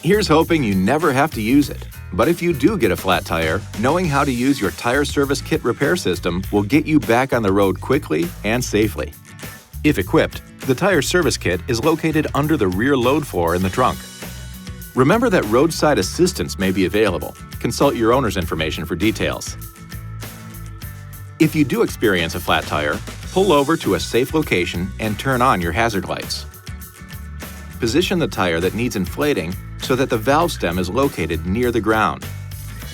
Here's hoping you never have to use it. But if you do get a flat tire, knowing how to use your tire service kit repair system will get you back on the road quickly and safely. If equipped, the tire service kit is located under the rear load floor in the trunk. Remember that roadside assistance may be available. Consult your owner's information for details. If you do experience a flat tire, pull over to a safe location and turn on your hazard lights. Position the tire that needs inflating so that the valve stem is located near the ground.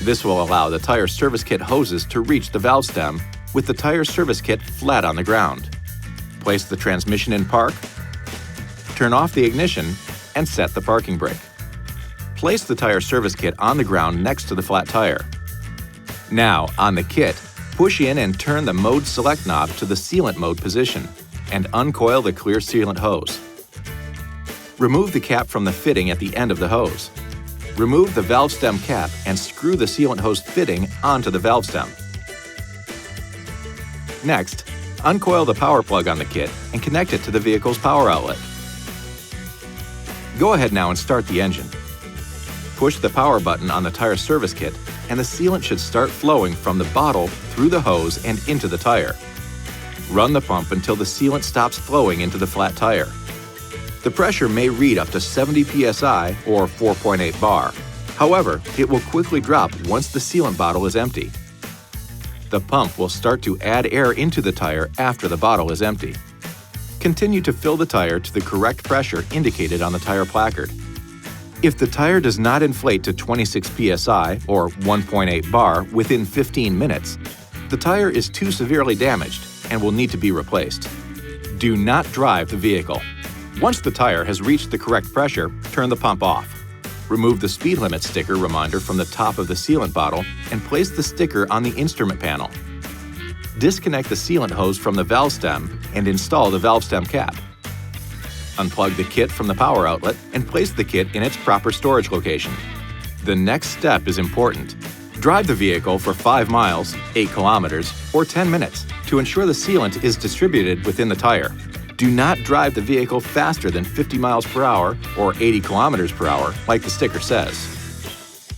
This will allow the tire service kit hoses to reach the valve stem with the tire service kit flat on the ground. Place the transmission in park, turn off the ignition, and set the parking brake. Place the tire service kit on the ground next to the flat tire. Now, on the kit, push in and turn the mode select knob to the sealant mode position and uncoil the clear sealant hose. Remove the cap from the fitting at the end of the hose. Remove the valve stem cap and screw the sealant hose fitting onto the valve stem. Next, uncoil the power plug on the kit and connect it to the vehicle's power outlet. Go ahead now and start the engine. Push the power button on the tire service kit and the sealant should start flowing from the bottle through the hose and into the tire. Run the pump until the sealant stops flowing into the flat tire. The pressure may read up to 70 psi or 4.8 bar. However, it will quickly drop once the sealant bottle is empty. The pump will start to add air into the tire after the bottle is empty. Continue to fill the tire to the correct pressure indicated on the tire placard. If the tire does not inflate to 26 psi or 1.8 bar within 15 minutes, the tire is too severely damaged and will need to be replaced. Do not drive the vehicle. Once the tire has reached the correct pressure, turn the pump off. Remove the speed limit sticker reminder from the top of the sealant bottle and place the sticker on the instrument panel. Disconnect the sealant hose from the valve stem and install the valve stem cap. Unplug the kit from the power outlet and place the kit in its proper storage location. The next step is important. Drive the vehicle for 5 miles, 8 kilometers, or 10 minutes to ensure the sealant is distributed within the tire. Do not drive the vehicle faster than 50 miles per hour or 80 kilometers per hour like the sticker says.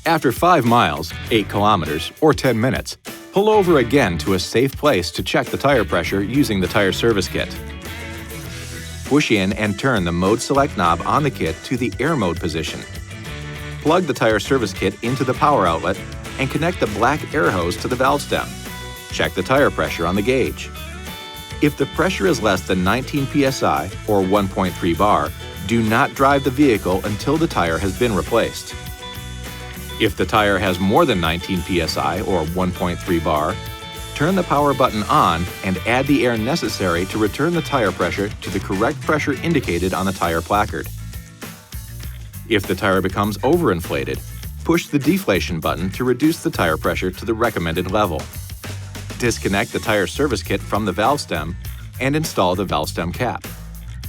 After 5 miles, 8 kilometers, or 10 minutes, pull over again to a safe place to check the tire pressure using the tire service kit. Push in and turn the mode select knob on the kit to the air mode position. Plug the tire service kit into the power outlet and connect the black air hose to the valve stem. Check the tire pressure on the gauge. If the pressure is less than 19 psi or 1.3 bar, do not drive the vehicle until the tire has been replaced. If the tire has more than 19 psi or 1.3 bar, turn the power button on and add the air necessary to return the tire pressure to the correct pressure indicated on the tire placard. If the tire becomes overinflated, push the deflation button to reduce the tire pressure to the recommended level. Disconnect the tire service kit from the valve stem and install the valve stem cap.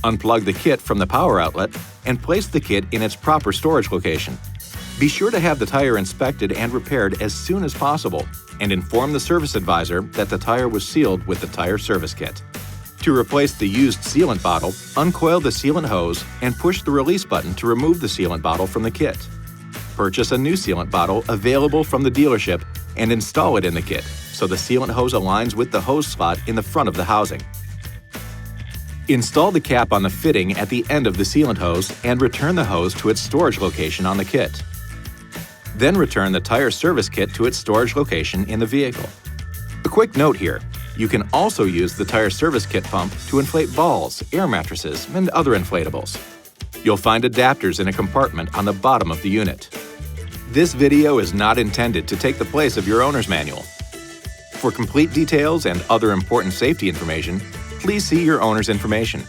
Unplug the kit from the power outlet and place the kit in its proper storage location. Be sure to have the tire inspected and repaired as soon as possible and inform the service advisor that the tire was sealed with the tire service kit. To replace the used sealant bottle, uncoil the sealant hose and push the release button to remove the sealant bottle from the kit. Purchase a new sealant bottle available from the dealership and install it in the kit so the sealant hose aligns with the hose slot in the front of the housing. Install the cap on the fitting at the end of the sealant hose and return the hose to its storage location on the kit. Then return the tire service kit to its storage location in the vehicle. A quick note here, you can also use the tire service kit pump to inflate balls, air mattresses, and other inflatables. You'll find adapters in a compartment on the bottom of the unit. This video is not intended to take the place of your owner's manual. For complete details and other important safety information, please see your owner's information.